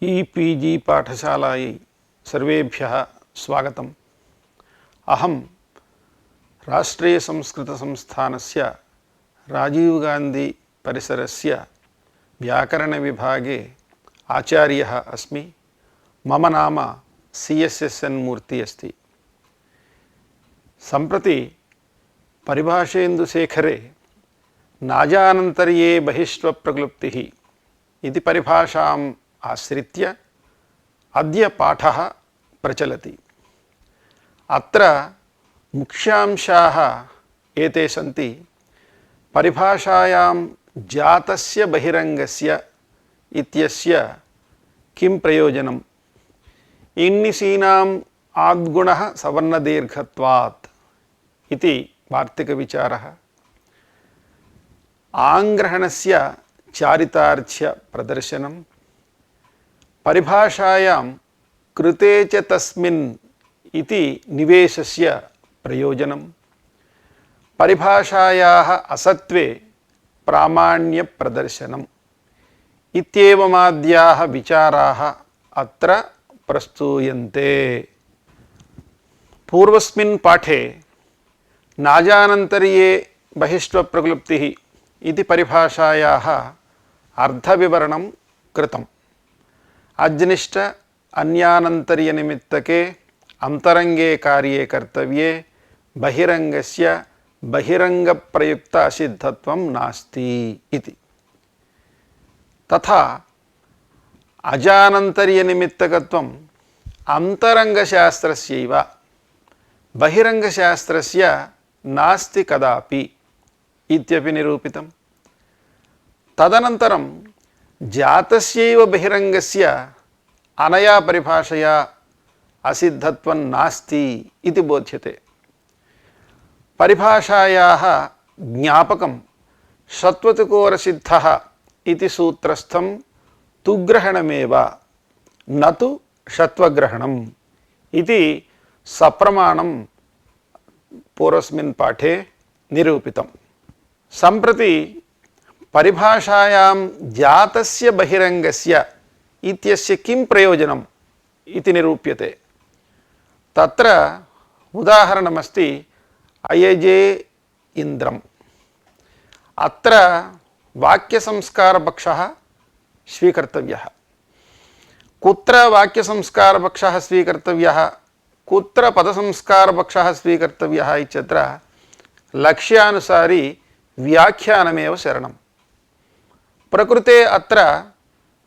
ई PG पाठशालायै सर्वेभ्यः स्वागतम्। अहं राष्ट्रीयसंस्कृतसंस्थानस्य राजीव गान्धी परिसरस्य व्याकरणविभागे आचार्यः अस्मि। मम नाम CSSN मूर्ति अस्ति। सम्प्रति परिभाषेन्दुशेखरे नाजानन्तर्ये बहिष्वप्रक्लुप्तिः इति परिभाषाम् आश्रित्य अद्य पाठः प्रचलति। अत्र मुख्यांशाः एते सन्ति। परिभाषायां जातस्य बहिरङ्गस्य इत्यस्य किं प्रयोजनम्, इन्निसीनाम् आद्गुणः सवर्णदीर्घत्वात् इति वार्तिकविचारः, आङ्ग्रहणस्य चारितार्थ्य प्रदर्शनं, परिभाषायां कृते च तस्मिन् इति निवेशस्य प्रयोजनं, परिभाषायाः असत्त्वे प्रामाण्य प्रदर्शनम् इत्येवमाद्याः विचाराः अत्र प्रस्तूयन्ते। पूर्वस्मिन् पाठे नाजानन्तर्ये बहिष्वप्रक्लुप्तिः इति परिभाषायाः अर्थविवरणं कृतम्। अज्निष्ट अन्यानन्तर्यनिमित्तके अंतरंगे कार्ये कर्तव्ये बहिरंगस्य बहिरंगप्रयुक्त असिद्धत्वं नास्ति इति। तथा अजानन्तर्यनिमित्तकत्वं अंतरंगशास्त्रस्यैव बहिरंगशास्त्रस्य नास्ति कदापि इत्यपि निरूपितम्। तदनन्तरं जातस्यैव बहिरंगस्य अनया परिभाषया असिद्धत्वं नास्ति इति बोध्यते। परिभाषायाः ज्ञापकं सत्वतुकोरसिद्धः इति सूत्रस्थं तुग्रहणमेव न तु षत्वग्रहणम् इति सप्रमाणं पूर्वस्मिन् पाठे निरूपितम्। सम्प्रति परिभाषायां जातस्य बहिरंगस्य इत्यस्य किं प्रयोजनम् इति निरूप्यते। तत्र उदाहरणमस्ति अयजे इन्द्रम्। अत्र वाक्यसंस्कारपक्षः स्वीकर्तव्यः। कुत्र वाक्यसंस्कारपक्षः स्वीकर्तव्यः, कुत्र पदसंस्कारपक्षः स्वीकर्तव्यः इत्यत्र लक्ष्यानुसारी व्याख्यानमेव शरणम्। प्रकृते अत्र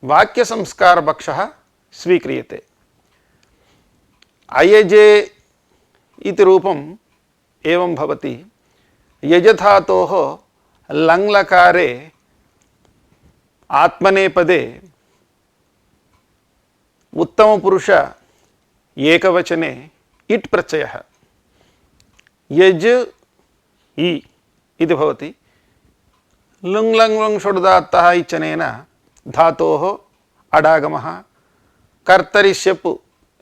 वाक्यसंस्कारपक्षः स्वीक्रियते। अयजे इति रूपम् एवं भवति। यजधातोः लङ्लकारे आत्मनेपदे उत्तमपुरुष एकवचने इट् प्रत्ययः यज इ इति भवति। लुङ् लङ् लुङ् षोडुदात्तः इत्यनेन धातोः अडागमः, कर्तरि शप्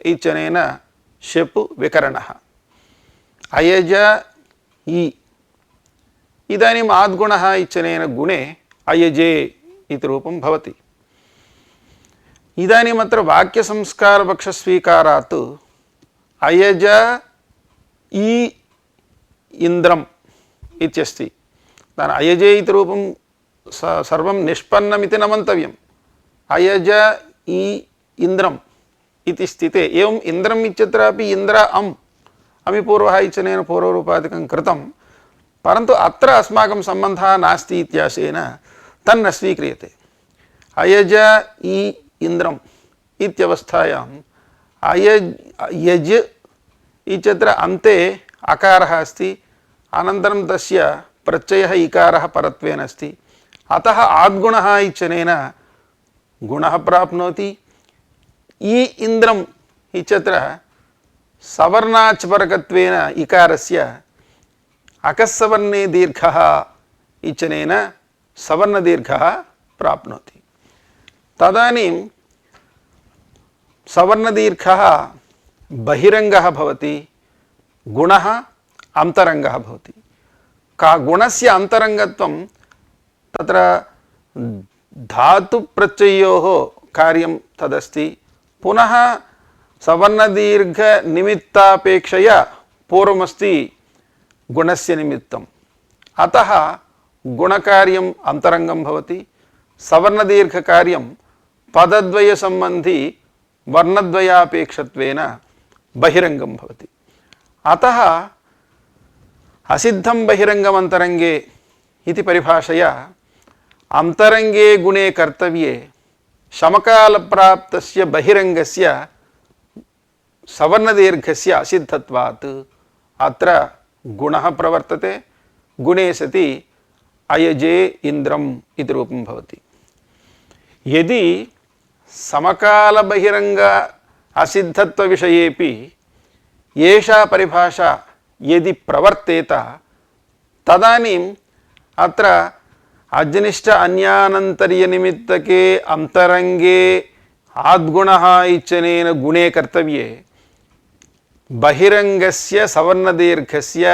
इत्यनेन शप् विकरणः। अयज इ इदानीम् आद्गुणः इत्यनेन गुणे अयजे इति रूपं भवति। इदानीम् अत्र वाक्यसंस्कारपक्षस्वीकारात् अयज इ इन्द्रम् इत्यस्ति। अयजे इति रूपं सर्वं निष्पन्नमिति न मन्तव्यम्। अयज इ इन्द्रम् इति स्थिते एवम् इन्द्रम् इत्यत्रापि इन्द्र अम् अमिपूर्वः इत्यनेन पूर्वरूपादिकं कृतं, परन्तु अत्र अस्माकं सम्बन्धः नास्ति इत्याशेन तन्न स्वीक्रियते। अयज इ इन्द्रम् इत्यवस्थायाम् यज इत्यत्र अन्ते अकारः अस्ति, अनन्तरं तस्य प्रत्ययः इकारः परत्वेन अस्ति। अतः आद्गुणः इत्यनेन गुणः प्राप्नोति। इ इन्द्रम् इत्यत्र सवर्णाच्परकत्वेन इकारस्य अकस्सवर्णे दीर्घः इत्यनेन सवर्णदीर्घः प्राप्नोति। तदानीं सवर्णदीर्घः बहिरङ्गः भवति, गुणः अन्तरङ्गः भवति। का गुणस्य अन्तरङ्गत्वं तत्र धातु प्रत्ययोः कार्यं तदस्ति। पुनः सवर्णदीर्घनिमित्तापेक्षया पूर्वमस्ति गुणस्य निमित्तम्, अतः गुणकार्यम् अन्तरङ्गं भवति। सवर्णदीर्घकार्यं पदद्वयसम्बन्धी वर्णद्वयापेक्षत्वेन बहिरङ्गं भवति। अतः असिद्धं बहिरङ्गमन्तरङ्गे इति परिभाषया अन्तरङ्गे गुणे कर्तव्ये समकालप्राप्तस्य बहिरङ्गस्य सवर्णदीर्घस्य असिद्धत्वात् अत्र गुणः प्रवर्तते। गुणे सति अयजे इन्द्रम् इति रूपं भवति। यदि समकालबहिरङ्ग असिद्धत्वविषयेपि एषा परिभाषा यदि प्रवर्तेत तदानीम् अत्र अजनिष्ठ अन्यानन्तर्यनिमित्तके अन्तरङ्गे आद्गुणः इत्यनेन गुणे कर्तव्ये बहिरङ्गस्य सवर्णदीर्घस्य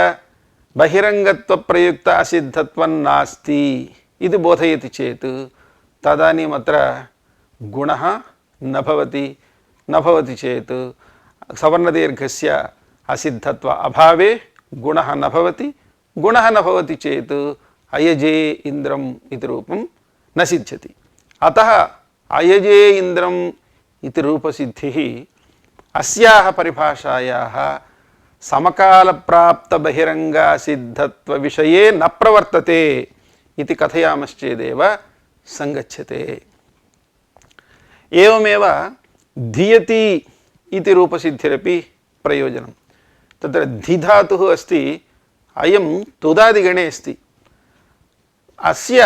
बहिरङ्गत्वप्रयुक्त असिद्धत्वं नास्ति इति बोधयति चेत् तदानीम् अत्र गुणः न भवति चेत् सवर्णदीर्घस्य असिद्धत्व अभावे गुणः न भवति। गुणः न भवति चेत् अयजे इन्द्रम् इति रूपं न सिद्ध्यति। अतः अयजे इन्द्रम् इति रूपसिद्धिः अस्याः परिभाषायाः समकालप्राप्तबहिरङ्गसिद्धत्वविषये न प्रवर्तते इति कथयामश्चेदेव संगच्छते। एवमेव धियति इति रूपसिद्धिरपि प्रयोजनं। तत्र धिधातुः अस्ति, अयं तुदादिगणे अस्ति। अस्य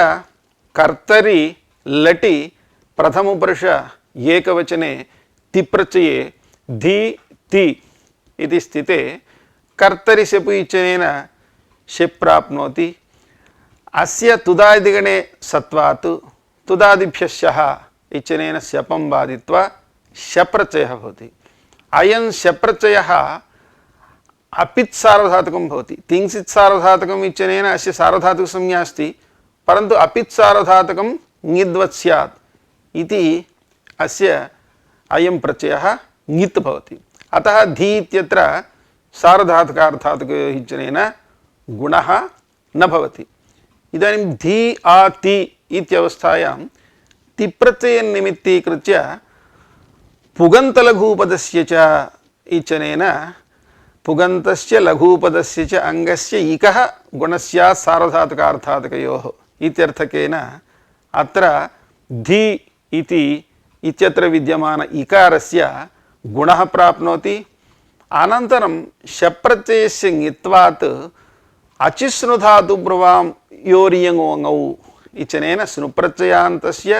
कर्तरि लटि प्रथमपुरुष एकवचने तिप्रत्यये धि ति इति स्थिते कर्तरि सेपु इत्यनेन शेप् प्राप्नोति। अस्य तुदादिगणे सत्वात् तुदादिभ्यः इत्यनेन शपं बाधित्वा शप्रत्ययः भवति। अयं शप्रत्ययः अपित् सार्वधातुकं भवति। तिंसित् सार्वधातुकम् इत्यनेन अस्य सार्वधातुकसंज्ञा अस्ति, परन्तु अपित् सार्वधातुकं ङिद्वत् स्यात् इति अस्य अयं प्रत्ययः ङित् भवति। अतः धी इत्यत्र सार्वधातुकार्धातुकयोः इत्यनेन गुणः न भवति। इदानीं धी आति इत्यवस्थायां तिप्रत्ययनिमित्तीकृत्य पुगन्तलघूपदस्य च इत्यनेन पुगन्तस्य लघूपदस्य च अङ्गस्य इकः गुणस्यात् सार्वधातुकार्धातुकयोः इत्यर्थकेन अत्र धि इति इत्यत्र विद्यमान इकारस्य गुणः प्राप्नोति। अनन्तरं शप्रत्ययस्य ङित्वात् अचिस्नुधातुब्रुवां योर्यङोङौ इत्यनेन स्नुप्रत्ययान्तस्य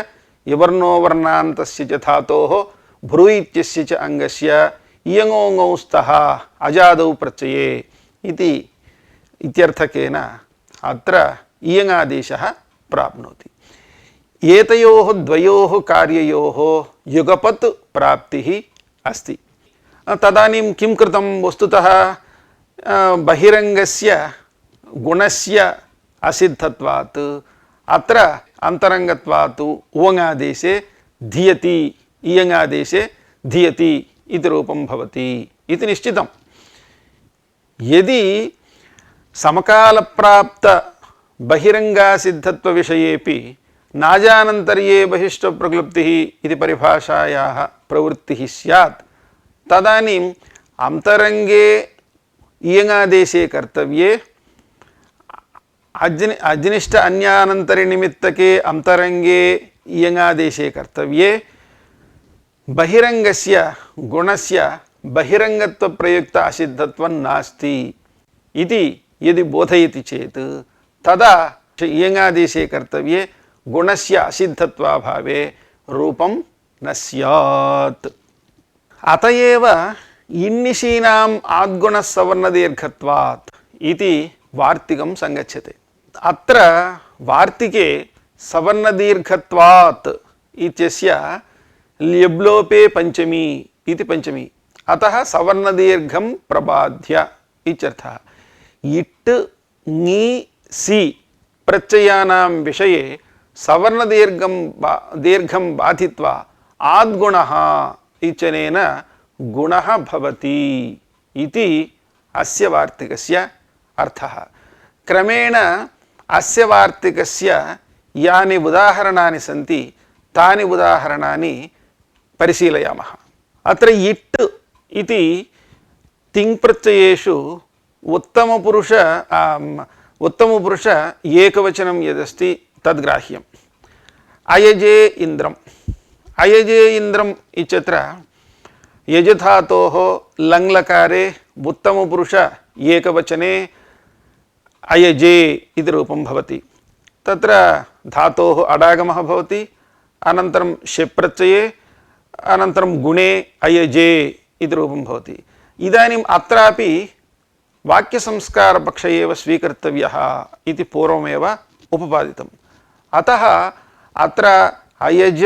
यवर्णोवर्णान्तस्य च धातोः भ्रू इत्यस्य च अङ्गस्य इयङोङौ स्तः अजादौ प्रत्यये इति इत्यर्थकेन अत्र इयङादेशः प्राप्नोति। एतयोः द्वयोः कार्ययोः युगपत् प्राप्तिः अस्ति। तदानीं किं कृतं? वस्तुतः बहिरङ्गस्य गुणस्य असिद्धत्वात् अत्र अन्तरङ्गत्वात् उवङादेशे धियति इयङादेशे धियति इति रूपं भवति इति निश्चितं। यदि समकालप्राप्त बहिरङ्गासिद्धत्वविषयेपि नाजानन्तर्ये बहिष्ठप्रक्लुप्तिः इति परिभाषायाः प्रवृत्तिः स्यात् तदानीम् अन्तरङ्गे इयङादेशे कर्तव्ये अजनिष्ठ अन्यानन्तरनिमित्तके अन्तरङ्गे इयङादेशे कर्तव्ये बहिरङ्गस्य गुणस्य बहिरङ्गत्वप्रयुक्त असिद्धत्वं नास्ति इति यदि बोधयति चेत् तदा इयङादेशे कर्तव्ये गुणस्य असिद्धत्वाभावे रूपं न स्यात्। अतएव इन्निशीनाम् आद्गुणसवर्णदीर्घत्वात् इति वार्तिकं संगच्छते। अत्र वार्तिके सवर्णदीर्घत्वात् इत्यस्य ल्यब्लोपे पंचमी इति पंचमी, अतः सवर्णदीर्घं प्रबाध्य इत्यर्थः। इट् ङि सि प्रत्ययानां विषये सवर्णदीर्घं बाधित्वा आद्गुणः इत्यनेन गुणः भवति इति अस्य वार्तिकस्य अर्थः। क्रमेण अस्य वार्तिकस्य यानि उदाहरणानि सन्ति तानि उदाहरणानि परिशीलयामः। अत्र इट् इति तिङ्प्रत्ययेषु उत्तमपुरुष एकवचनं यदस्ति तद्ग्राह्यम्। अयजे इन्द्रम्, अयजे इन्द्रम् इत्यत्र यजधातोः लङ्लकारे उत्तमपुरुष एकवचने अयजे इति रूपं भवति। तत्र धातोः अडागमः भवति, अनन्तरं शेप्रत्यये, अनन्तरं गुणे अयजे इति रूपं भवति। इदानीम् अत्रापि वाक्यसंस्कारपक्ष एव स्वीकर्तव्यः इति पूर्वमेव उपपादितम्। अतः अत्र अयज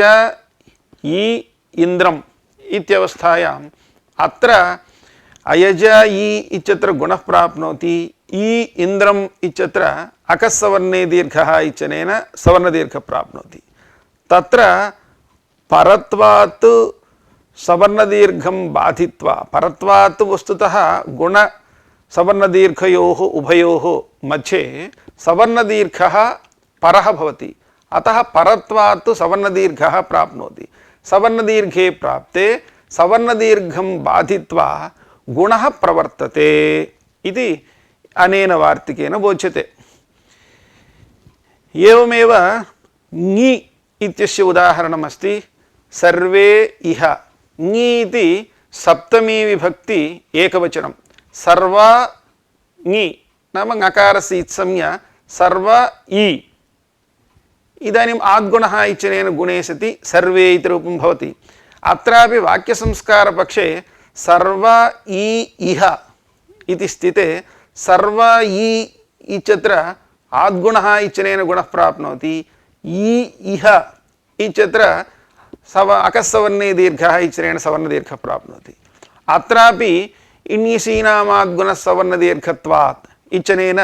इ इन्द्रम् इत्यवस्थायाम् अत्र अयज इ इत्यत्र गुणः प्राप्नोति, इ इन्द्रम् इत्यत्र अकस्सवर्णे दीर्घः इत्यनेन सवर्णदीर्घः प्राप्नोति। तत्र परत्वात् सवर्णदीर्घं बाधित्वा, परत्वात् वस्तुतः गुण सवर्णदीर्घयोः उभयोः मध्ये सवर्णदीर्घः परः भवति, अतः परत्वात् सवर्णदीर्घः प्राप्नोति। सवर्णदीर्घे प्राप्ते सवर्णदीर्घं बाधित्वा गुणः प्रवर्तते इति अनेन वार्तिकेन बोध्यते। एवमेव ङि इत्यस्य उदाहरणमस्ति सर्वे इह। ङि इति सप्तमी विभक्ति एकवचनं। सर्व ङि नाम ङकारस्य इत्संज्ञा सर्व इ। इदानीम् आद्गुणः इत्यनेन गुणे सति सर्वे इति रूपं भवति। अत्रापि वाक्यसंस्कारपक्षे सर्व इ इह इति स्थिते सर्व इ इत्यत्र आद्गुणः इत्यनेन गुणः प्राप्नोति, इ इह इत्यत्र अकस्सवर्णे दीर्घः इत्यनेन सवर्णदीर्घः प्राप्नोति। अत्रापि इण्यसीनामाद्गुणः सवर्णदीर्घत्वात् इत्यनेन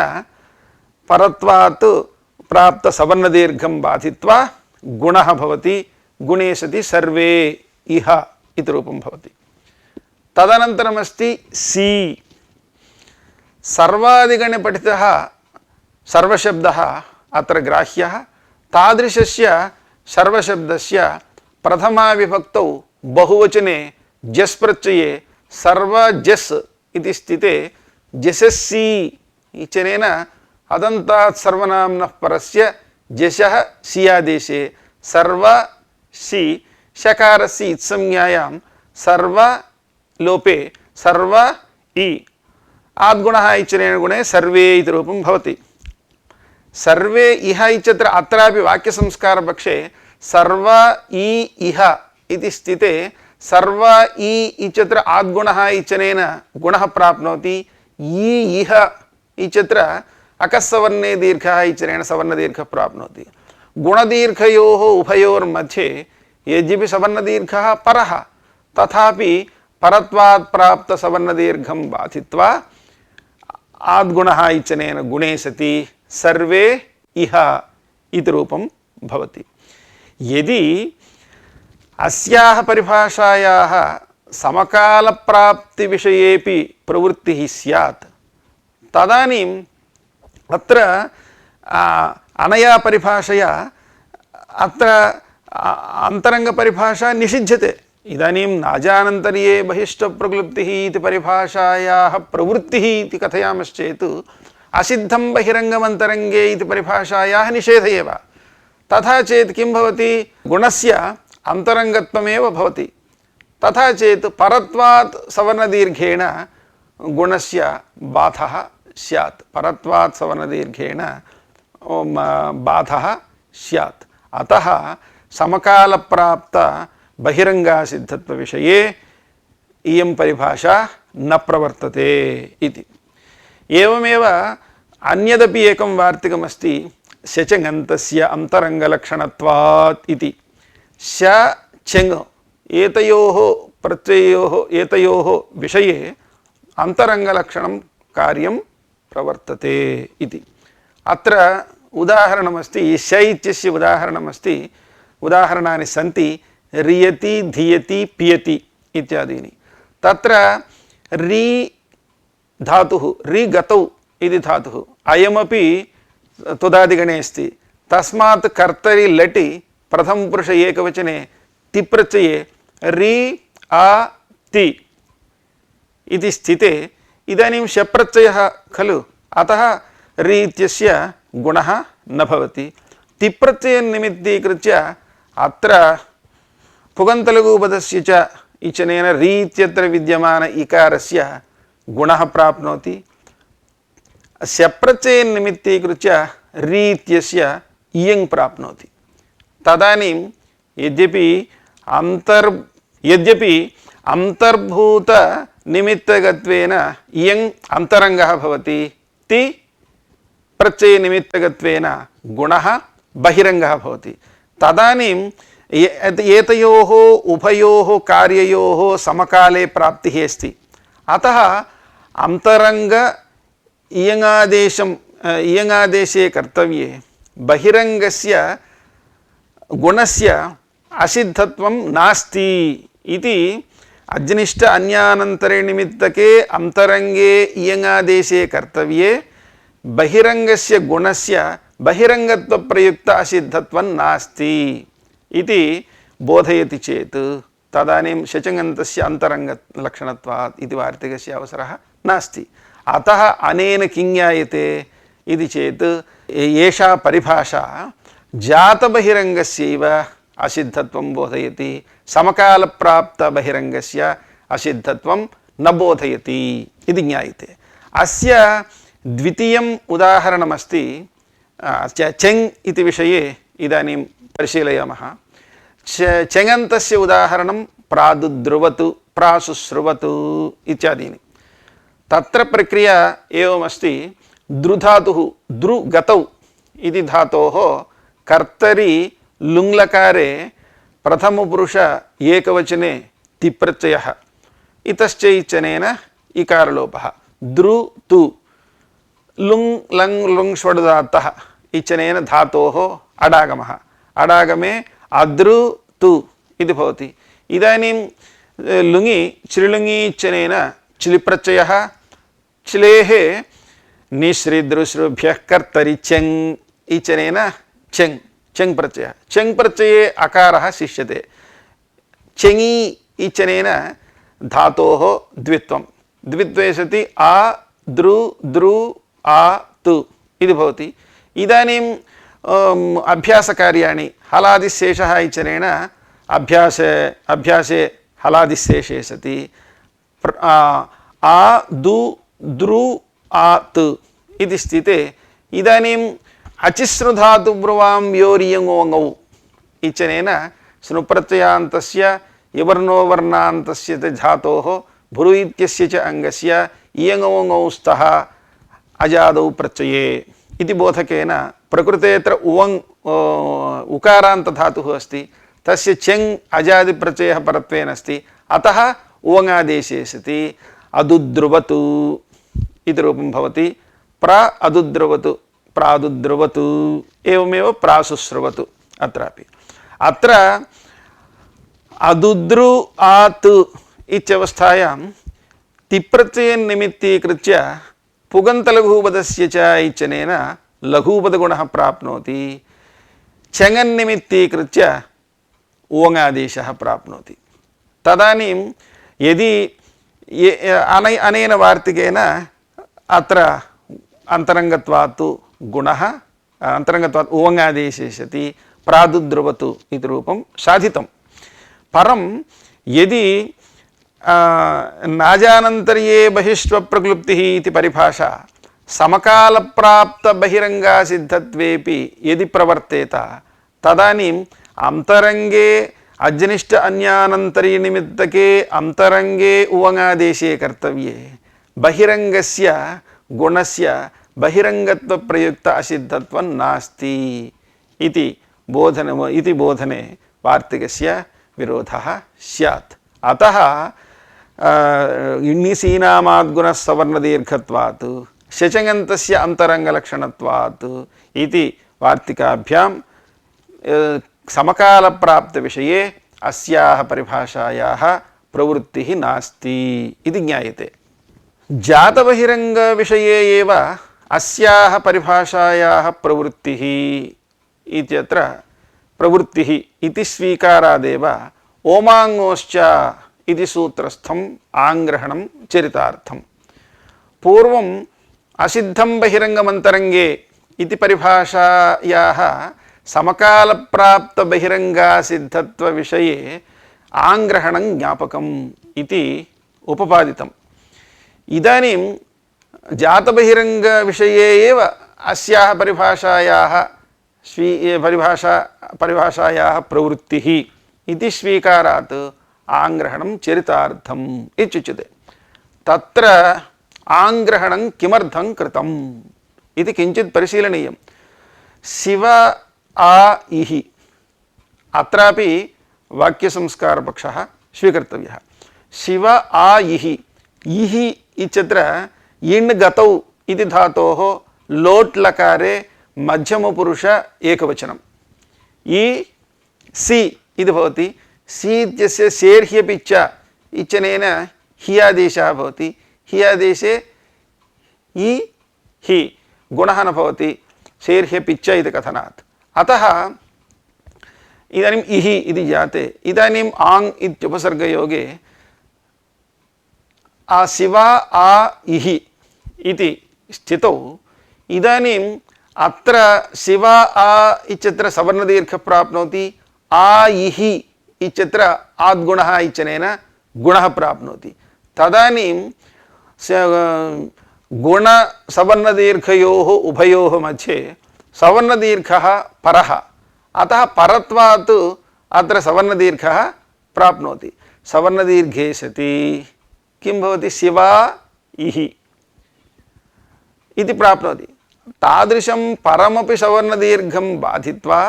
परत्वात् प्राप्त सवर्णदीर्घं बाधित्वा गुणः भवति। गुणे सति सर्वे इह इति रूपं भवति। तदनन्तरमस्ति सी। सर्वादिगणे पठितः सर्वशब्दः अत्र ग्राह्यः। तादृशस्य सर्वशब्दस्य प्रथमा विभक्तौ बहुवचने जस् प्रत्यये सर्वजस् इति स्थिते जसस्सी इत्यनेन अदन्तात् सर्वनाम्नः परस्य जशः सियादेशे सर्व सी शकारस्य इत्संज्ञायां सर्व लोपे सर्व इ आद्गुणः इत्यनेन गुणे सर्वे इति रूपं भवति। सर्वे इह इत्यत्र अत्रापि वाक्यसंस्कारपक्षे सर्व इ इह इति स्थिते सर्व इ इत्यत्र आद्गुणः इत्यनेन गुणः प्राप्नोति, इ इह इत्यत्र अकस्सवर्णे दीर्घः इत्यनेन सवर्णदीर्घः प्राप्नोति। गुणदीर्घयोः उभयोर्मध्ये यद्यपि सवर्णदीर्घः परः तथापि परत्वात् प्राप्त सवर्णदीर्घं बाधित्वा आद्गुणः इत्यनेन गुणे सति सर्वे इह इति रूपं भवति। यदि अस्याः परिभाषायाः समकालप्राप्तिविषयेपि प्रवृत्तिः स्यात् तदानीम् अत्र अनया परिभाषया अत्र अन्तरङ्गपरिभाषा निषिध्यते। इदानीं नाजानन्तर्ये बहिष्टप्रक्लुप्तिः इति परिभाषायाः प्रवृत्तिः इति कथयामश्चेत् असिद्धं बहिरङ्गमन्तरङ्गे इति परिभाषायाः निषेध एव। तथा चेत् किं भवति, गुणस्य अन्तरङ्गत्वमेव भवति। तथा चेत् परत्वात् सवर्णदीर्घेण गुणस्य बाधः स्यात्, परत्वात् सवर्णदीर्घेण बाधः स्यात्। अतः समकालप्राप्त बहिरङ्गासिद्धत्वविषये इयं परिभाषा न प्रवर्तते इति। एवमेव अन्यदपि एकं वार्तिकमस्ति शचङन्तस्य अन्तरङ्गलक्षणत्वात् इति। श चङ एतयोः प्रत्ययोः एतयोः विषये अन्तरङ्गलक्षणं कार्यं प्रवर्तते इति। अत्र उदाहरणमस्ति श इत्यस्य उदाहरणमस्ति, उदाहरणानि सन्ति रियति धियति पियति इत्यादीनि तत्र री धातुः री गतौ इति धातुः अयमपि तुदादिगणे अस्ति तस्मात् कर्तरि लटि प्रथमपुरुष एकवचने तिप्रत्यये री आ ति इति स्थिते इदानीं शप्रत्ययः खलु अतः री इत्यस्य गुणः न भवति तिप्रत्ययनिमित्तीकृत्य अत्र पुगन्तलघुपदस्य च इचनेन री इत्यत्र विद्यमान इकारस्य गुणः प्राप्नोति शप्रत्ययनिमित्तीकृत्य री इत्यस्य इयङ् प्राप्नोति तदानीं यद्यपि अंतर्भूत निमित्तकत्वेन इयङ् अंतरङ्गः भवति ति प्रत्यय निमित्तकत्वेन गुणः बहिरङ्गः भवति तदानीं एतयोः उभयोः कार्ययोः समकाले प्राप्तिः अस्ति अतः अंतरङ्ग इयङादेशे कर्तव्ये बहिरङ्गस्य गुणस्य असिद्धत्वं नास्ति इति अज्निष्ट अन्यानन्तरे निमित्तके अंतरङ्गे इयङादेशे कर्तव्ये बहिरङ्गस्य गुणस्य बहिरङ्गत्वप्रयुक्त असिद्धत्वं नास्ति इति बोधयति चेत् तदानीं शचङन्तस्य अन्तरङ्गलक्षणत्वात् इति वार्तिकस्य अवसरः नास्ति अतः अनेन किं ज्ञायते इति चेत् एषा परिभाषा जातबहिरङ्गस्यैव असिद्धत्वं बोधयति समकालप्राप्तबहिरङ्गस्य असिद्धत्वं न बोधयति इति ज्ञायते अस्य द्वितीयम् उदाहरणमस्ति चेङ् इति विषये इदानीं परिशीलयामः चेङन्तस्य उदाहरणं प्रादुद्रुवतु प्राशुश्रुवतु इत्यादीनि तत्र प्रक्रिया एवमस्ति द्रुधातुः द्रुगतौ इति धातोः कर्तरि लुङ्लकारे प्रथमपुरुष एकवचने तिप्रत्ययः इतश्च इचनेन इकारलोपः द्रु तु लुङ् लङ् लुङ् ष्वडुदात्तः इचनेन धातोः अडागमः अडागमे अद्रु तु इति भवति इदानीं लुङि चृलुङि इचनेन चिलिप्रत्ययः चिलेः निश्रिदृश्रुभ्यः कर्तरि चेङ् इचनेन चेङ् चेङ् प्रत्ययः चेङ् प्रत्यये अकारः शिष्यते चेङि इचनेन धातोः द्वित्वं द्वित्वे सति आ द्रु द्रु आ तु इति भवति इदानीं अभ्यासकार्याणि हलादिशेषः इचनेन अभ्यासे हलादिशेषे सति आ दु द्रु आ तु इति स्थिते इदानीं अचिस्रुधातुब्रुवां योरियङोङौ इचनेन स्नुप्रत्ययान्तस्य यवर्णोवर्णान्तस्य च धातोः भ्रु इत्यस्य च अङ्गस्य इयङोङौ स्तः अजादौ प्रत्यये इति बोधकेन प्रकृते अत्र उकारान्तधातुः अस्ति तस्य चेङ् अजादिप्रत्ययः परत्वेन अस्ति अतः उवङादेशे सति अदुद्रुवतु इति रूपं भवति प्र अदुद्रुवतु प्रादुद्रुवतु एवमेव प्राशुश्रुवतु अत्रापि अत्र अदुद्रु आत् इत्यवस्थायां तिप्रत्ययनिमित्तीकृत्य पुगन्तलघुपदस्य च इचनेन लघुपदगुणः प्राप्नोति चेङन्निमित्तीकृत्य उवङादेशः प्राप्नोति तदानीं यदि अनेन वार्तिकेन अत्र अन्तरङ्गत्वात् गुणः अन्तरङ्गत्वात् उवङादेशे सति प्रादुद्रुवतु इति रूपं साधितं परं यदि नाजानन्तर्ये बहिष्वप्रक्लुप्तिः इति परिभाषा समकालप्राप्तबहिरङ्गासिद्धत्वेपि यदि प्रवर्तेत तदानीम् अन्तरङ्गे अज्निष्ट अन्यानन्तरीनिमित्तके अन्तरङ्गे उवङादेशे कर्तव्ये बहिरङ्गस्य गुणस्य बहिरङ्गत्वप्रयुक्त असिद्धत्वं नास्ति इति बोधने वार्तिकस्य विरोधः स्यात् अतः इण्णिसीनामाद्गुणः सवर्णदीर्घत्वात् शचङन्तस्य अन्तरङ्गलक्षणत्वात् इति वार्तिकाभ्यां समकालप्राप्तविषये अस्याः परिभाषायाः प्रवृत्तिः नास्ति इति ज्ञायते। जातबहिरङ्गविषये एव अस्याः परिभाषायाः प्रवृत्तिः इत्यत्र प्रवृत्तिः इति स्वीकारादेव ओमाङ्गोश्च इति सूत्रस्थम् आङ्ग्रहणं चरितार्थम्। पूर्वम् असिद्धं बहिरङ्गमन्तरङ्गे इति परिभाषायाः समकालप्राप्तबहिरङ्गासिद्धत्वविषये आङ्ग्रहणं ज्ञापकम् इति उपपादितम्। इदानीं जातबहिरङ्गविषये एव अस्याः परिभाषायाः प्रवृत्तिः इति स्वीकारात् आङ्ग्रहणं चरितार्थम् इत्युच्यते। तत्र आङ्ग्रहणं किमर्थं कृतम् इति किञ्चित् परिशीलनीयं। शिव आ इहि अत्रापि वाक्यसंस्कारपक्षः स्वीकर्तव्यः। शिव आ इहि इहि इत्यत्र इण् गतौ इति धातोः लोट् लकारे मध्यमपुरुष एकवचनम्। इ सि इति भवति। सि इत्यस्य सेर्ह्यपि च इत्यनेन हि आदेशः भवति। हि आदेशे इ हि गुणः न भवति सेर्ह्यपि च इति कथनात्। अतः इदानीम् इहि इति जाते इदानीम् आङ् इत्युपसर्गयोगे आ शिवा आ इहि इति स्थितौ इदानीम् अत्र शिवा आ इत्यत्र सवर्णदीर्घः प्राप्नोति। आ इहि इत्यत्र आद्गुणः इत्यनेन गुणः प्राप्नोति। तदानीं गुणसवर्णदीर्घयोः उभयोः मध्ये सवर्णदीर्घः परः। अतः परत्वात् अत्र सवर्णदीर्घः प्राप्नोति। सवर्णदीर्घे सति किं भवति? शिवा इहि इति प्राप्नोति। तादृशं परमपि सवर्णदीर्घं बाधित्वा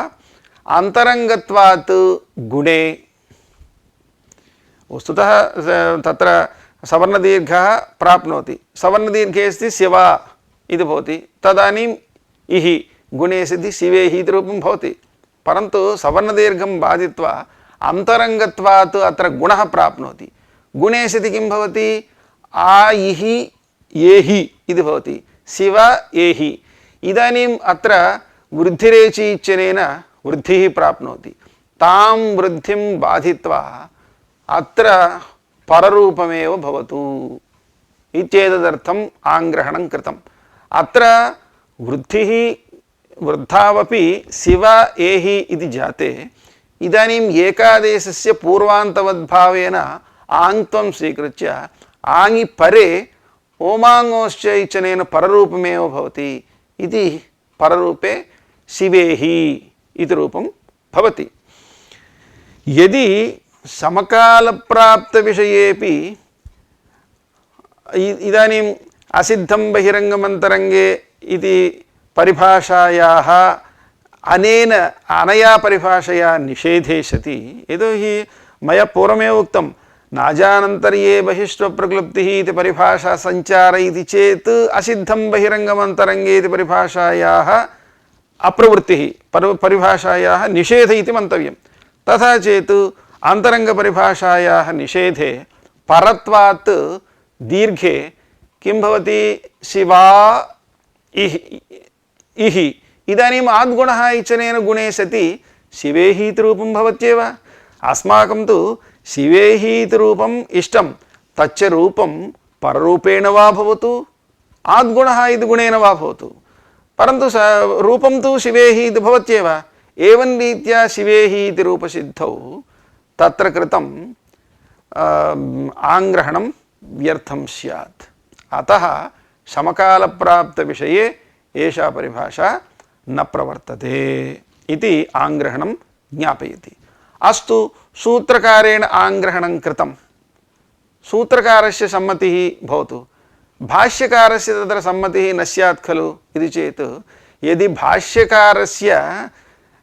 अन्तरङ्गत्वात् गुणे वस्तुतः तत्र सवर्णदीर्घः प्राप्नोति। सवर्णदीर्घे अस्ति शिवा इति भवति। तदानीम् इहि गुणे सति शिवेहि इति रूपं भवति। परन्तु सवर्णदीर्घं बाधित्वा अन्तरङ्गत्वात् अत्र गुणः प्राप्नोति। गुणे सति किं भवति? आ इहि एहि इति भवति। शिव एहि। इदानीम् अत्र वृद्धिरेचि इत्यनेन वृद्धिः प्राप्नोति। तां वृद्धिं बाधित्वा अत्र पररूपमेव भवतु इत्येतदर्थम् आङ्ग्रहणं कृतम्। अत्र वृद्धिः वृद्धावपि शिव एहि इति जाते इदानीम् एकादेशस्य पूर्वान्तवद्भावेन आङ्त्वं स्वीकृत्य आङि परे ओमाङ्गोश्च इत्यनेन पररूपमेव भवति इति पररूपे शिवेहि इति रूपं भवति। यदि समकालप्राप्तविषयेपि इदानीम् असिद्धं बहिरङ्गमन्तरङ्गे इति परिभाषायाः अनया परिभाषया निषेधे सति यतोहि मया पूर्वमेव उक्तं नाजानन्तर्ये बहिष्वप्रक्लुप्तिः इति परिभाषा सञ्चारयति चेत् असिद्धं बहिरङ्गमन्तरङ्गे इति परिभाषायाः अप्रवृत्तिः परिभाषायाः निषेध इति मन्तव्यं। तथा चेत् अन्तरङ्गपरिभाषायाः निषेधे परत्वात् दीर्घे किं भवति? शिवा इहि। इदानीम् आद्गुणः इत्यनेन गुणे सति शिवेहि इति रूपं भवत्येव। अस्माकं तु शिवेहि इति रूपम् इष्टं। तच्च रूपं पररूपेण वा भवतु आद्गुणः इति गुणेन वा भवतु, परन्तु रूपं तु शिवेहि इति भवत्येव। एवं रीत्या शिवेहि इति रूपसिद्धौ तत्र कृतं आङ्ग्रहणं व्यर्थं स्यात्। अतः समकालप्राप्तविषये एषा परिभाषा न प्रवर्तते इति आङ्ग्रहणं ज्ञापयति। अस्तु, सूत्रकारेण आङ्ग्रहणं कृतं, सूत्रकारस्य सम्मतिः भवतु, भाष्यकारस्य तत्र सम्मतिः न स्यात् खलु इति चेत् यदि भाष्यकारस्य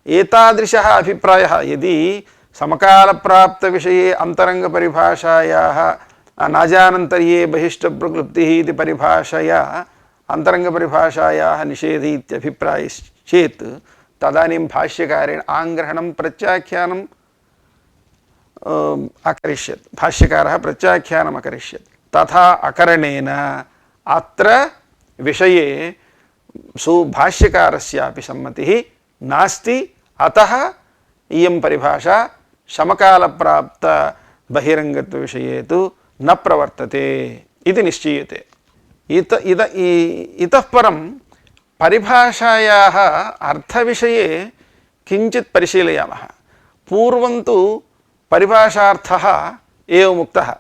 एतादृशः अभिप्रायः यदि समकालप्राप्तविषये अन्तरङ्गपरिभाषायाः नाजानन्तर्ये बहिष्टप्रक्लुप्तिः इति परिभाषया अन्तरङ्गपरिभाषायाः निषेध इत्यभिप्रायश्चेत् तदानीं भाष्यकारेण आङ्ग्रहणं प्रत्याख्यानं अकरिष्यत्, भाष्यकारः प्रत्याख्यानम् अकरिष्यत्। तथा अकरणेन अत्र विषये सुभाष्यकारस्यापि सम्मतिः नास्ति। अतः इयं परिभाषा समकालप्राप्त बहिरङ्गत्वविषये तु न प्रवर्तते इति निश्चीयते। इतः परं परिभाषायाः अर्थविषये किञ्चित् परिशीलयामः। पूर्वं तु परिभाषार्थः एवम् उक्तः,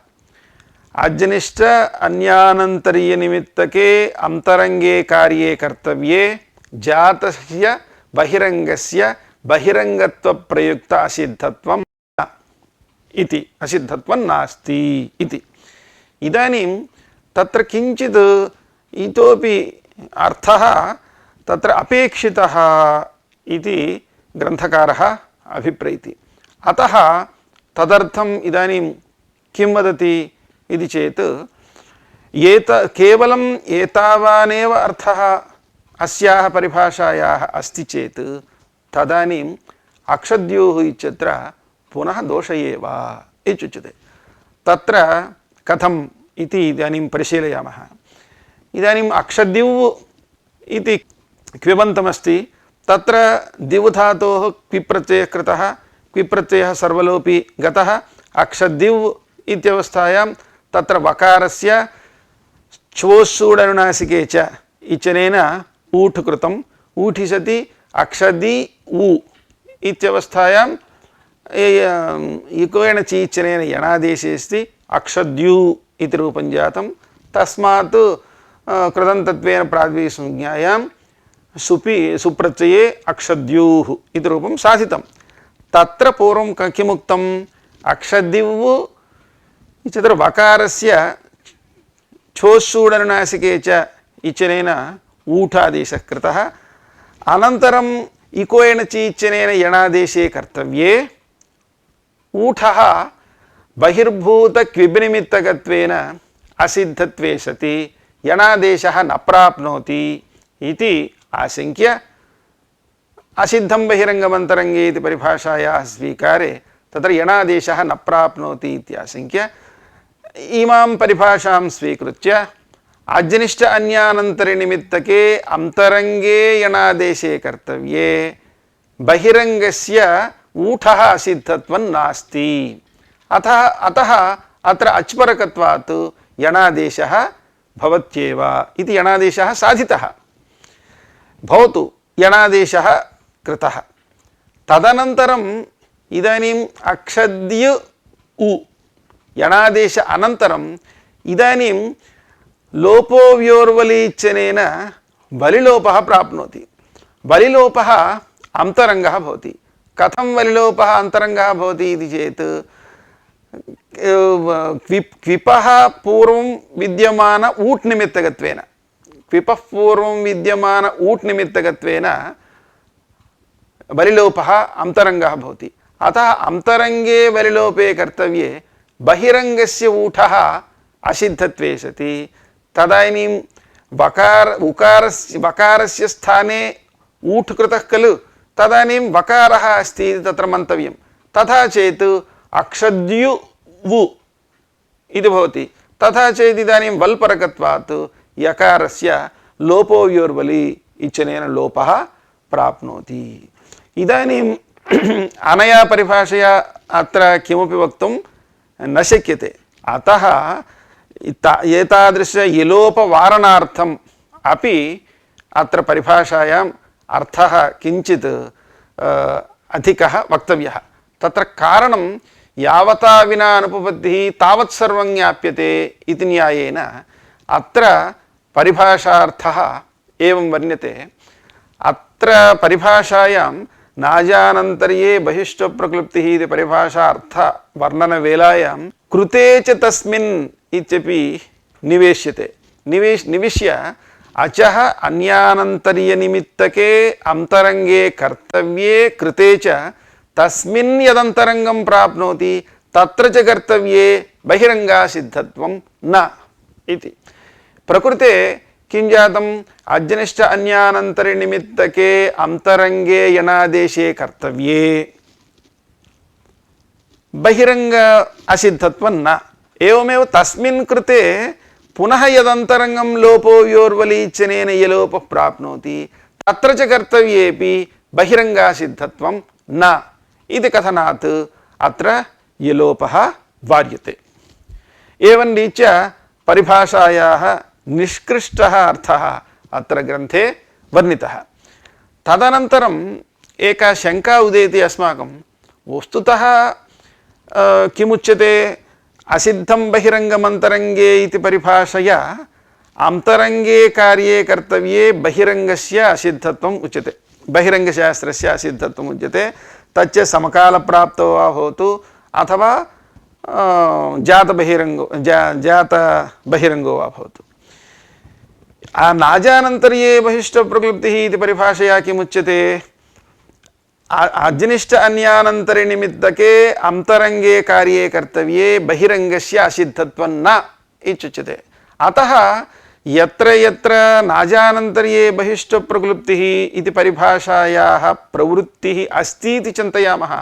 अजनिष्ठ अन्यानन्तरीयनिमित्तके अन्तरङ्गे कार्ये कर्तव्ये जातस्य बहिरङ्गस्य बहिरङ्गत्वप्रयुक्त असिद्धत्वं इति, असिद्धत्वं नास्ति इति। इदानीं तत्र किञ्चित् इतोपि अर्थः तत्र अपेक्षितः इति ग्रन्थकारः अभिप्रैति। अतः तदर्थम् इदानीं किं वदति इति चेत्, केवलम् एतावानेव अर्थः अस्याः परिभाषायाः अस्ति चेत् तदानीम् अक्षद्योः इत्यत्र पुनः दोष एव इत्युच्यते। तत्र कथम् इति इदानीं परिशीलयामः। इदानीम् अक्षद्युः इति क्विबन्तमस्ति, तत्र दिव् धातोः क्विप्रत्ययः कृतः, क्विप्रत्ययः सर्वलोपि गतः। अक्षद्युः इत्यवस्थायां तत्र वकारस्य च्वोस्सूडनुनासिके च इत्यनेन ऊठ् कृतम्। ऊठि सति अक्षदि उ इत्यवस्थायां इकोयण चीचनेन यणादेशे अस्ति अक्षद्यु इति रूपं जातं। तस्मात् कृदन्तत्वेन प्रातिपदिकसंज्ञायां सुप्रत्यये अक्षद्युः इति रूपं साधितं। तत्र पूर्वं किमुक्तम्, अक्षद्युः इत्यत्र वकारस्य छोस्सूडनुनासिके च इत्यनेन ऊठादेशः कृतः। अनन्तरम् इकोयण चीचनेन यणादेशे कर्तव्ये ऊठः बहिर्भूतक्विबनिमित्तकत्वेन असिद्धत्वे सति यणादेशः न प्राप्नोति इति आशङ्क्य असिद्धं बहिरङ्गमन्तरङ्गे इति परिभाषायाः स्वीकारे तत्र यणादेशः न प्राप्नोति इत्याशङ्क्य इमां परिभाषां स्वीकृत्य अजनिष्ठ अन्यानन्तरनिमित्तके अन्तरङ्गे यणादेशे कर्तव्ये बहिरङ्गस्य ऊठः असिद्धत्वं नास्ति। अतः अत्र अच्परकत्वात् यणादेशः भवत्येव इति यणादेशः साधितः। भवतु यणादेशः कृतः। तदनन्तरम् इदानीम् अक्षद्य उ यणादेश अनन्तरम् इदानीं लोपो व्योर्वलीचनेन बलिलोपः प्राप्नोति। बलिलोपः अन्तरङ्गः भवति। कथं बलिलोपः अन्तरङ्गः भवति इति चेत् क्विपः पूर्वं विद्यमान ऊट् निमित्तकत्वेन, क्विपः पूर्वं विद्यमान ऊट् निमित्तकत्वेन बलिलोपः अन्तरङ्गः भवति। अतः अन्तरङ्गे बलिलोपे कर्तव्ये बहिरङ्गस्य ऊठः असिद्धत्वे सति तदानीं वकारस्य स्थाने ऊठ् कृतः खलु, तदानीं वकारः अस्ति इति तत्र मन्तव्यं। तथा चेत् अक्षद्यु वु इति भवति। तथा चेत् इदानीं वल्परकत्वात् यकारस्य लोपो व्योर्वलि इत्यनेन लोपः प्राप्नोति। इदानीम् अनया परिभाषया अत्र किमपि वक्तुं न शक्यते। अतः एतादृश यलोपवारणार्थम् अपि अत्र परिभाषायाम् अर्थः किञ्चित् अधिकः वक्तव्यः। तत्र कारणं यावता विना अनुपपत्तिः तावत् सर्वं ज्ञाप्यते इति न्यायेन अत्र परिभाषार्थः एवं वर्ण्यते। अत्र परिभाषायां नाजानन्तर्ये बहिष्ठप्रक्लुप्तिः इति परिभाषार्थ वर्णनवेलायां कृते च तस्मिन् इत्यपि निवेश्यते। निविश्य अचः अन्यानन्तर्यनिमित्तके अन्तरङ्गे कर्तव्ये कृते च तस्मिन् यदन्तरङ्गं प्राप्नोति तत्र च कर्तव्ये बहिरङ्गासिद्धत्वं न इति। प्रकृते किं जातम्, अजनिष्ठ अन्यानन्तरनिमित्तके अन्तरङ्गे यणादेशे कर्तव्ये बहिरंग असिद्धत्वं न। एवमेव तस्मिन् कृते पुनः यदन्तरंगं लोपो व्योर्वलीचनेन यलोपः प्राप्नोति तत्र च कर्तव्येपि बहिरंगासिद्धत्वं न इति कथनात् अत्र यलोपः वार्यते। एवं रीत्या परिभाषायाः निष्कृष्टः अर्थः अत्र ग्रन्थे वर्णितः। तदनन्तरम् एका शङ्का उदेति अस्माकं, वस्तुतः किमुच्यते, असिद्धं बहिरंगमन्तरंगे इति परिभाषया अंतरंगे कार्ये कर्तव्ये बहिरंगस्य असिद्धत्वम् उच्यते, बहिरंगशास्त्रस्य असिद्धत्वम् उच्यते। तच्च समकालप्राप्तो वा भवतु अथवा जात बहिरंगो वा भवतु। नाजानन्तर्ये बहिष्ठ प्रक्लुप्तिः इति परिभाषया किमुच्यते, अजनिष्ठ अन्यानन्तरि निमित्तके अंतरंगे कार्ये कर्तव्ये बहिरंगस्य असिद्धत्वं न इत्युच्यते। अतः यत्र यत्र नाजानन्तर्ये बहिष्ठ प्रक्लुप्तिः इति परिभाषायाः प्रवृत्तिः अस्ति इति चिन्तयामः,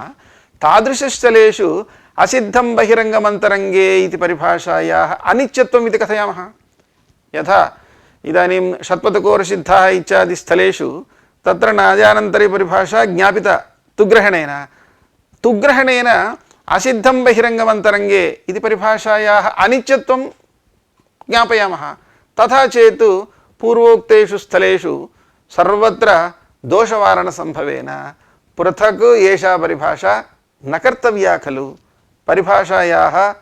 तादृशस्थलेषु असिद्धं बहिरंगमन्तरंगे इति परिभाषायाः अनित्यत्वम् इति कथयामः। यथा इदानीं षट्पदकोरसिद्धः इत्यादि स्थलेषु तत्र नाजानन्तरी परिभाषा ज्ञापिता तुग्रहणेन असिद्धं बहिरंगमन्तरंगे इति परिभाषायाः अनित्यत्वं ज्ञापयामः। तथा चेत् पूर्वोक्तेषु स्थलेषु सर्वत्र दोषवारणसम्भवेन पृथक् एषा परिभाषा न कर्तव्या खलु, परिभाषायाः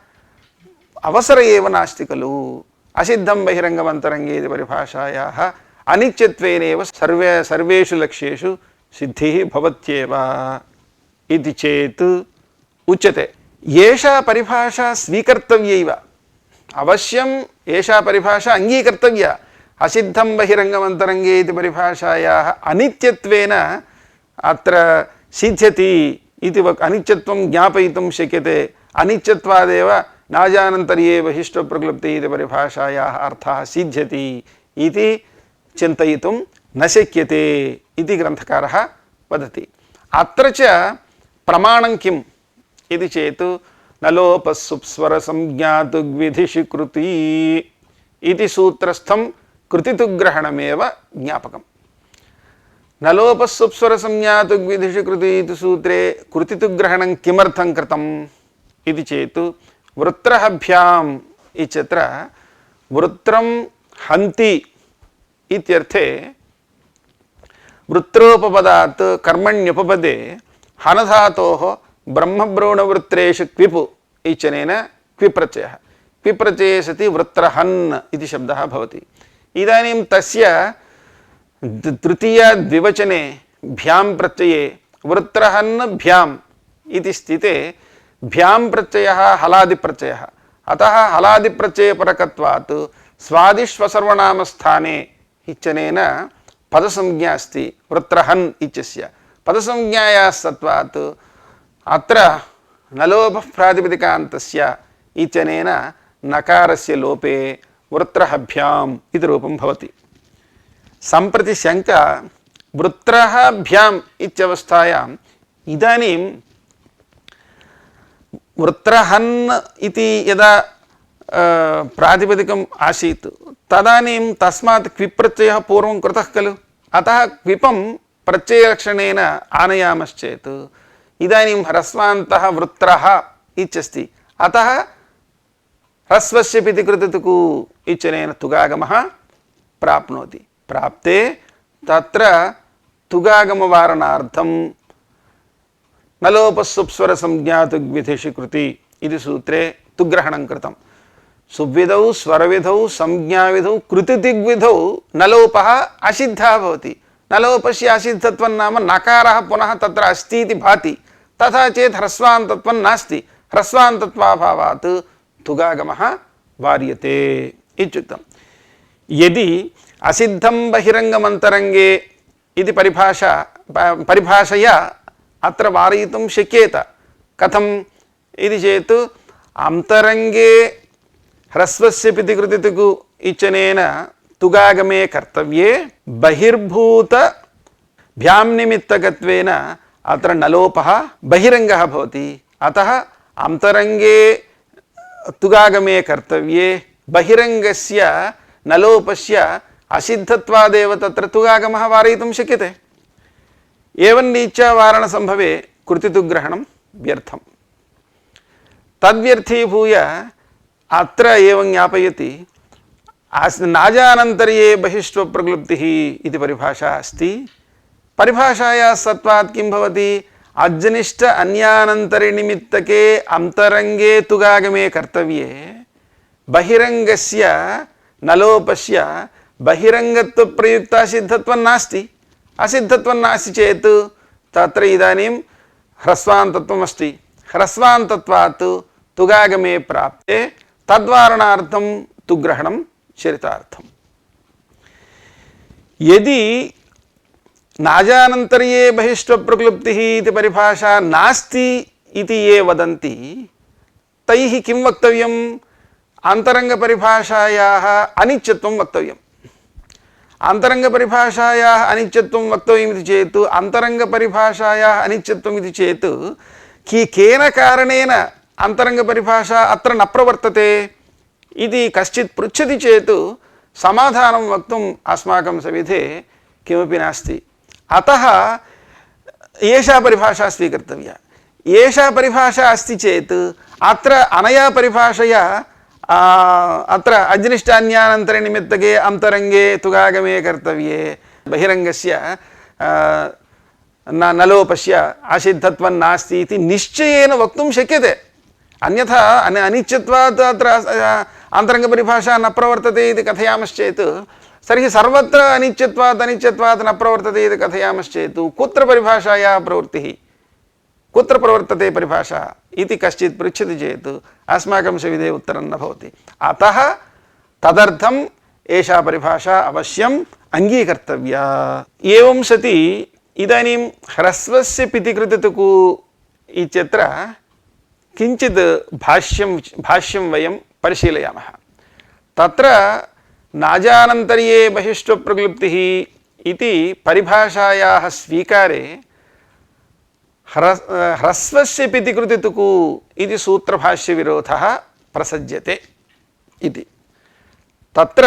अवसर एव नास्ति खलु। असिद्धं बहिरंगमन्तरंगे इति परिभाषायाः अनित्यत्वेनैव सर्वेषु लक्ष्येषु सिद्धिः भवत्येव इति चेत् उच्यते। एषा परिभाषा स्वीकर्तव्यैव, अवश्यम् एषा परिभाषा अङ्गीकर्तव्या। असिद्धं बहिरंगमन्तरंगे इति परिभाषायाः अनित्यत्वेन अत्र सिद्ध्यति इति अनित्यत्वं ज्ञापयितुं शक्यते। अनित्यत्वादेव नाजानन्तर्ये बहिष्ठ प्रक्लुप्तिः इति परिभाषायाः अर्थः सिद्ध्यति इति चिन्तयितुं न शक्यते इति ग्रन्थकारः वदति। अत्र च प्रमाणं किम् इति चेत् न लोपस्सुप्स्वरसंज्ञातुग्विधिषु कृति इति सूत्रस्थं कृतितुग्रहणमेव ज्ञापकम्। न लोपस्सुप्स्वरसंज्ञातुग्विधिषु कृति इति सूत्रे कृतितुग्रहणं किमर्थं कृतम् इति चेत् वृत्रहभ्याम् इत्यत्र वृत्रं हन्ति इत्यर्थे वृत्रोपपदात् कर्मण्युपपदे हनधातोः ब्रह्मभ्रूणवृत्रेषु क्विपु इत्यनेन क्विप्रत्ययः, क्विप्रत्यये सति वृत्रहन् इति शब्दः भवति। इदानीं तस्य तृतीय द्विवचने भ्यां प्रत्यये वृत्रहन् भ्याम् इति स्थिते भ्यां प्रत्ययः हलादिप्रत्ययः, अतः हलादिप्रत्ययपरकत्वात् स्वादिष्वसर्वनामस्थाने इत्यनेन पदसंज्ञा अस्ति वृत्रहन् इत्यस्य। पदसंज्ञायाः सत्वात् अत्र नलोपः प्रातिपदिकान्तस्य इत्यनेन नकारस्य लोपे वृत्रहभ्याम् इति रूपं भवति। सम्प्रति शङ्का, वृत्रः भ्याम् इत्यवस्थायाम् इदानीं वृत्रहन् इति यदा प्रातिपदिकम् आसीत् तदानीं तस्मात् क्विप्रत्ययः पूर्वं कृतः खलु, अतः क्विपं प्रत्ययलक्षणेन आनयामश्चेत् इदानीं ह्रस्वान्तः वृत्रः इत्यस्ति, अतः ह्रस्वस्य पिति कृतितुकु इत्यनेन तुगागमः प्राप्नोति। प्राप्ते तत्र तुगागमवारणार्थं नलोपस्सुप्स्वरसंज्ञातुग्विधिषु कृति इति सूत्रे तुग्रहणं कृतं। सुविधौ स्वरविधौ संज्ञाविधौ कृतिदिग्विधौ नलोपः असिद्धः भवति। नलोपस्य असिद्धत्वं नाम नकारः पुनः तत्र अस्ति इति भाति, तथा चेत् ह्रस्वान्तत्वं नास्ति, ह्रस्वान्तत्वाभावात् तुगागमः वार्यते इत्युक्तम्। यदि असिद्धं बहिरंगमन्तरंगे इति परिभाषया अत्र वारयितुं शक्येत। कथम् इति चेत् अंतरंगे ह्रस्वस्य पिति कृतितुकु इत्यनेन तुगागमे कर्तव्ये बहिर्भूत भ्यां निमित्तकत्वेन अत्र नलोपः बहिरंगः भवति, अतः अंतरंगे तुगागमे कर्तव्ये बहिरंगस्य नलोपस्य असिद्धत्वादेव तत्र तुगागमः वारयितुं शक्यते। एवं रीत्या वारणसंभवे कृतितुग्रहणं व्यर्थम्। तद्व्यर्थीभूय अत्र एवं ज्ञापयति नाजानन्तर्ये बहिष्वप्रक्लुप्तिः इति परिभाषा अस्ति। परिभाषायाः सत्वात् किं भवति? अज्निष्ट अन्यानन्तरिनिमित्तके अंतरंगे तुगागमे कर्तव्ये बहिरंगस्य नलोपस्य बहिरंगत्वप्रयुक्ता सिद्धत्वं नास्ति। असिद्धत्वं नास्ति चेत् तत्र इदानीं ह्रस्वान्तत्वम् अस्ति। ह्रस्वान्तत्वात् तुगागमे प्राप्ते तद्वारणार्थं तुग्रहणं चरितार्थम्। यदि नाजानन्तर्ये बहिष्वप्रक्लुप्तिः इति परिभाषा नास्ति इति ये वदन्ति तैः किं वक्तव्यम्? अन्तरङ्गपरिभाषायाः अनित्यत्वं वक्तव्यम्। अन्तरङ्गपरिभाषायाः अनित्यत्वं वक्तव्यमिति चेत् अन्तरङ्गपरिभाषायाः अनित्यत्वम् इति चेत् केन कारणेन अन्तरङ्गपरिभाषा अत्र न प्रवर्तते इति कश्चित् पृच्छति चेत् समाधानं वक्तुम् अस्माकं सविधे किमपि नास्ति। अतः एषा परिभाषा स्वीकर्तव्या। एषा परिभाषा अस्ति चेत् अत्र अनया परिभाषया अत्र अज्निष्टान्यानन्तरनिमित्तके अंतरंगे तुगागमे कर्तव्ये बहिरंगस्य नलोपस्य असिद्धत्वं नास्ति इति निश्चयेन वक्तुं शक्यते। अन्यथा अनित्यत्वात् अत्र अन्तरङ्गपरिभाषा न प्रवर्तते इति कथयामश्चेत् तर्हि सर्वत्र अनित्यत्वात् न प्रवर्तते इति कथयामश्चेत् कुत्र परिभाषायाः प्रवृत्तिः, कुत्र प्रवर्तते परिभाषा इति कश्चित् पृच्छति चेत् अस्माकं सविधे उत्तरं न भवति। अतः तदर्थम् एषा परिभाषा अवश्यम् अङ्गीकर्तव्या। एवं सति इदानीं ह्रस्वस्य पितिकृतितुकु इत्यत्र किञ्चित् भाष्यं वयं परिशीलयामः। तत्र नाजानन्तर्ये बहिष्वप्रक्लुप्तिः इति परिभाषायाः स्वीकारे ह्रस्वस्य पितिकृतितुकु इति सूत्रभाष्यविरोधः प्रसज्यते इति। तत्र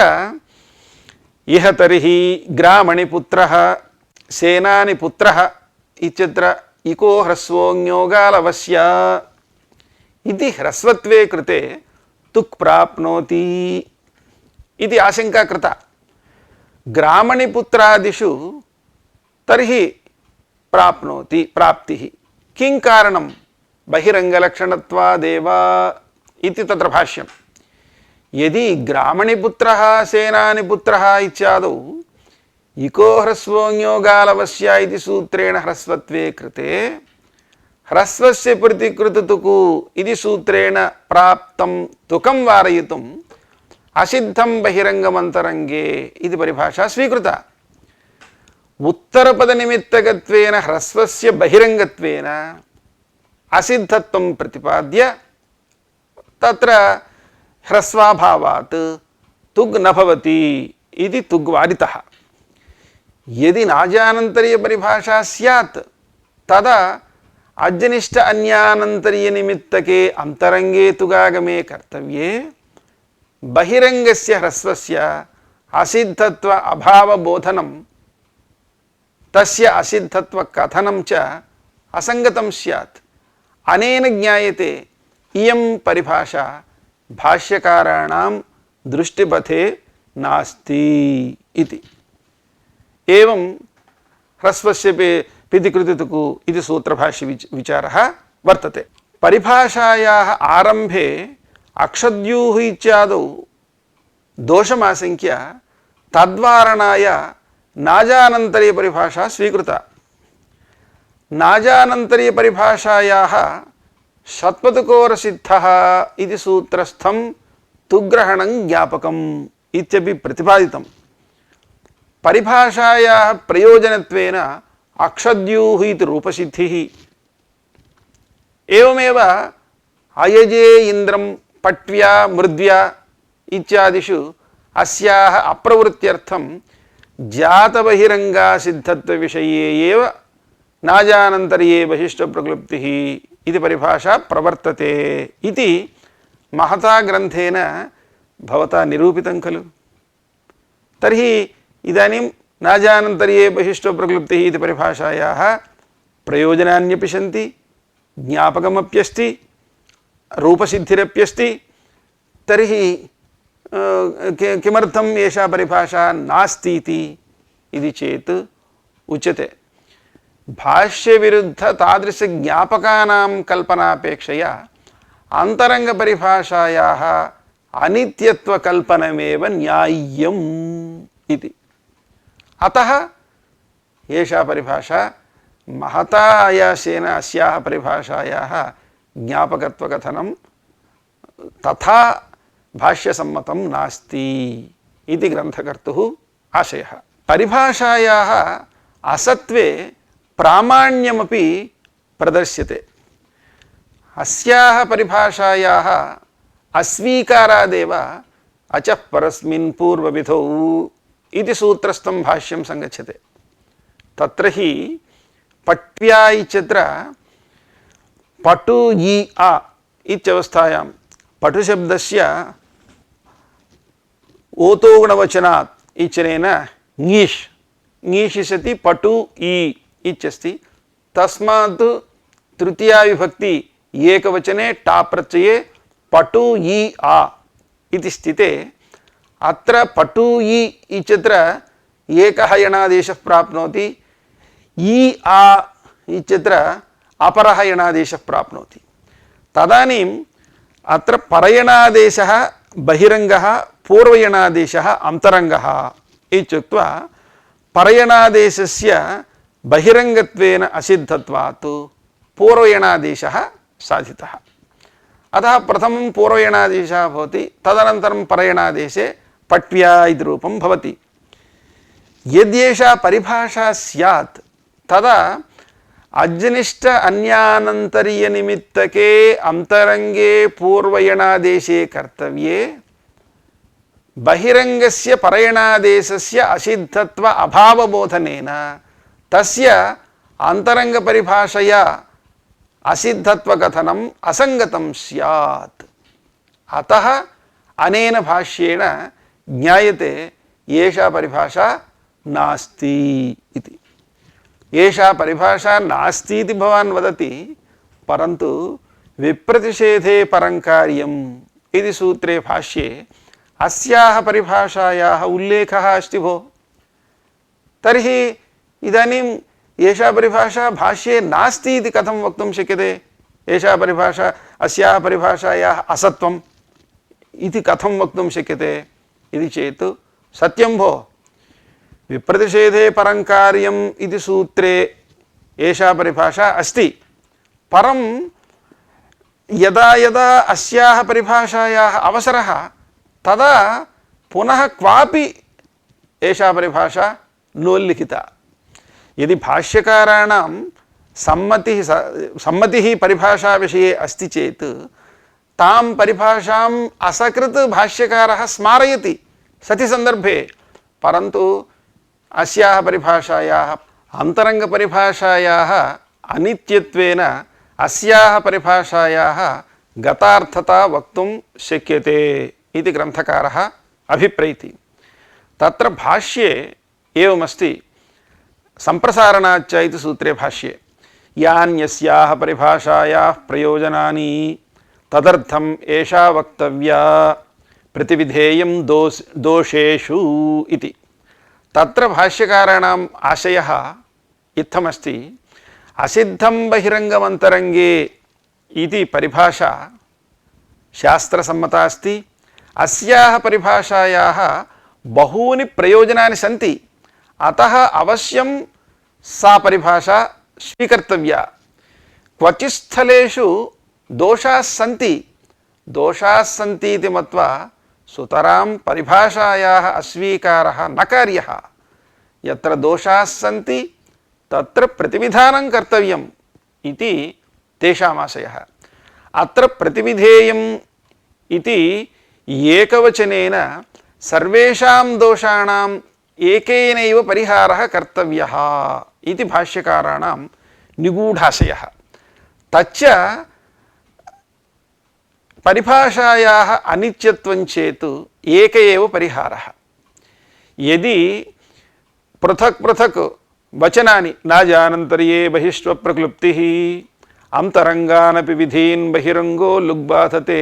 इह तर्हि ग्रामणिपुत्रः सेनानिपुत्रः इत्यत्र इको ह्रस्वोऽज्ञोगालवस्य इति ह्रस्वत्वे कृते तुक् प्राप्नोति इति आशंका कृता। ग्रामणिपुत्रादिषु तर्हि प्राप्नोति प्राप्तिः किं कारणं? बहिरंगलक्षणत्वादेव इति तत्र भाष्यम्। यदि ग्रामणिपुत्रः सेनानिपुत्रः इत्यादौ इको ह्रस्वोऽज्ञोगालवस्य इति सूत्रेण ह्रस्वत्वे कृते ह्रस्वस्य प्रतिकृततुकु इति सूत्रेण प्राप्तं तुकं वारयितुम् असिद्धं बहिरंगमन्तरंगे इति परिभाषा स्वीकृता। उत्तरपदनिमित्तकत्वेन ह्रस्वस्य बहिरंगत्वेन असिद्धत्वं प्रतिपाद्य तत्र ह्रस्वाभावात् तुग् न भवति इति तुग् वारितः। यदि नाजानन्तर्य परिभाषा स्यात् तदा अज्निष्ट अन्यानन्तर्य निमित्तके अंतरंगे तुगागमे कर्तव्ये बहिरंगस्य ह्रस्वस्य असिद्धत्व अभाव बोधनं तस्य असिद्धत्व कथनं च असंगतं स्यात्। अनेन ज्ञायते इयं परिभाषा भाष्यकाराणां दृष्टिपथे नास्ति इति। एवं ह्रस्वस्य पितिकृतितुकु इति सूत्रभाष्य विचारः वर्तते। परिभाषायाः आरम्भे अक्षद्यूः इत्यादौ दोषमाशंक्य तद्वारणाय नाजानन्तर्य परिभाषा स्वीकृता। नाजानन्तर्य परिभाषायाः षत्पदकोरसिद्धः इति सूत्रस्थं तुग्रहणं ज्ञापकम् इत्यपि प्रतिपादितम्। परिभाषायाः प्रयोजनत्वेन अक्षद्यूः इति रूपसिद्धिः। एवमेव अयजे इन्द्रं पट्व्या मृद्व्या इत्यादिषु अस्याः अप्रवृत्त्यर्थं जातबहिरंगा सिद्धत्व विषये एव नाजानन्तर्ये बहिष्टप्रक्लुप्तिः इति परिभाषा प्रवर्तते इति महता ग्रन्थेन भवता निरूपितं खलु। तर्हि इदानीं नाजानन्तर्ये बहिष्टप्रक्लुप्तिः इति परिभाषायाः प्रयोजनान्यपि सन्ति, ज्ञापकमप्यस्ति, रूपसिद्धिरप्यस्ति। तर्हि किमर्थम् एषा परिभाषा नास्ति इति चेत् उच्यते भाष्यविरुद्ध तादृशज्ञापकानां कल्पनापेक्षया अन्तरङ्गपरिभाषायाः अनित्यत्वकल्पनमेव न्याय्यम् इति। अतः एषा परिभाषा महता आयासेन अस्याः परिभाषायाः ज्ञापकत्वकथनं तथा भाष्यसम्मतं नास्ति इति ग्रन्थकर्तुः आशयः। परिभाषायाः असत्वे प्रामाण्यमपि प्रदर्श्यते। अस्याः परिभाषायाः अस्वीकारादेव अचः परस्मिन् पूर्वविधौ इति सूत्रस्थं भाष्यं संगच्छते। तत्र हि पट्व्या इत्यत्र पटु यि आ इत्यवस्थायां पटुशब्दस्य ओतो गुणवचनात् इत्यनेन ङीष् ङीषिषति पटु इ इत्यस्ति। तस्मात् तृतीया विभक्ति एकवचने टा प्रत्यये पटु इ आ इति स्थिते अत्र पटु इ इत्यत्र एकः यणादेशः प्राप्नोति, इ आ इत्यत्र अपरः यणादेशः प्राप्नोति। तदानीम् अत्र परयणादेशः बहिरङ्गः, पूर्वयणादेशः अन्तरङ्गः इत्युक्त्वा परयणादेशस्य बहिरङ्गत्वेन असिद्धत्वात् पूर्वयणादेशः साधितः। अतः प्रथमं पूर्वयणादेशः भवति, तदनन्तरं परयणादेशे पट्व्या इति रूपं भवति। यद्येषा परिभाषा स्यात् तदा अज्निष्ट अन्यानन्तर्यनिमित्तके अन्तरङ्गे पूर्वयणादेशे कर्तव्ये बहिरङ्गस्य परयणादेशस्य असिद्धत्व अभावबोधनेन तस्य अन्तरङ्गपरिभाषया असिद्धत्वकथनम् असङ्गतं स्यात्। अतः अनेन भाष्येण ज्ञायते एषा परिभाषा नास्ति इति। एषा परिभाषा नास्ति इति भवान् वदति, परन्तु विप्रतिषेधे परं कार्यम् इति सूत्रे भाष्ये अस्याः परिभाषायाः उल्लेखः अस्ति भो। तर्हि इदानीम् एषा परिभाषा भाष्ये नास्ति इति कथं वक्तुं शक्यते? एषा परिभाषा अस्याः परिभाषायाः असत्वम् इति कथं वक्तुं शक्यते इति चेत् सत्यं भो। विप्रतिषेधे परं कार्यम् इति सूत्रे एषा परिभाषा अस्ति, परं यदा यदा अस्याः परिभाषायाः अवसरः तदा पुनः क्वापि एषा परिभाषा नोल्लिखिता। यदि भाष्यकाराणां सम्मतिः परिभाषा विषये अस्ति चेत् तां परिभाषाम् असकृत् भाष्यकारः स्मारयति सति सन्दर्भे, परन्तु अस्याः परिभाषायाः अन्तरङ्गपरिभाषायाः अनित्यत्वेन अस्याः परिभाषायाः गतार्थता वक्तुं शक्यते इति ग्रन्थकारः अभिप्रैति। तत्र भाष्ये एवमस्ति, सम्प्रसारणाच्च इति सूत्रे भाष्ये यान्यस्याः परिभाषायाः प्रयोजनानि तदर्थम् एषा वक्तव्या प्रतिविधेयं दोषेषु इति। तत्र भाष्यकाराणाम् आशयः इत्थमस्ति, असिद्धं बहिरङ्गमन्तरङ्गे इति परिभाषा शास्त्रसम्मता अस्ति। अस्याः परिभाषायाः बहूनि प्रयोजनानि सन्ति, अतः अवश्यं सा परिभाषा स्वीकर्तव्या। क्वचित् स्थलेषु दोषाः सन्ति इति मत्वा सुतरां परिभाषायाः अस्वीकारः न कार्यः। यत्र दोषाः सन्ति तत्र प्रतिविधानं कर्तव्यम् इति तेषाम् आशयः। अत्र प्रतिविधेयम् इति एकवचनेन सर्वेषां दोषाणाम् एकेनैव परिहारः कर्तव्यः इति भाष्यकाराणां निगूढाशयः तच्च परिभाषायाः अनित्यत्वं चेत् एक एव परिहारः। यदि पृथक् पृथक् वचनानि न जानन्तर्ये बहिष्वप्रक्लुप्तिः अंतरंगानपि विधीन् बहिरंगो लुग्बाधते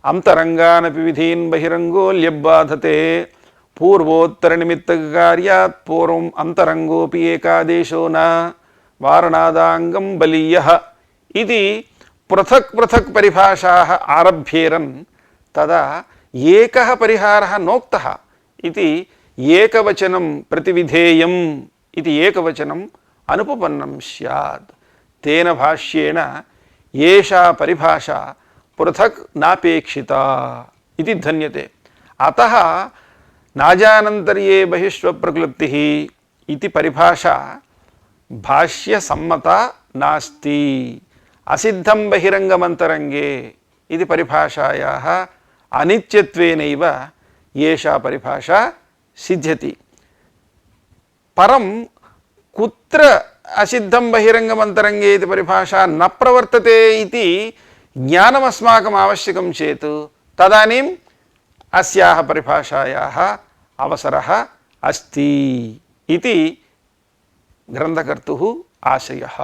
अंतरंगानपि विधीन् बहिरंगो ल्यब्बाधते पूर्वोत्तर निमित्त कार्यात् पूर्वम् अंतरंगोपि एकादेशो न वारणादांगं बलीयः इति पृथक् पृथक् परिभाषाः आरभ्येरन् तदा एकः परिहारः नोक्तः इति एकवचनं प्रतिविधेयम् इति एकवचनम् अनुपपन्नं स्यात्। तेन भाष्येण एषा परिभाषा पृथक् नापेक्षिता इति ध्वन्यते। अतः नाजानन्तर्ये बहिष्वप्रक्लुप्तिः इति परिभाषा भाष्यसम्मता नास्ति। असिद्धं बहिरंगमन्तरंगे इति परिभाषायाः अनित्यत्वेनैव एषा परिभाषा सिद्ध्यति। परं कुत्र असिद्धं बहिरंगमन्तरंगे इति परिभाषा न प्रवर्तते इति ज्ञानमस्माकम् आवश्यकं चेत् तदानीम् अस्याः परिभाषायाः अवसरः अस्ति इति ग्रन्थकर्तुः आशयः।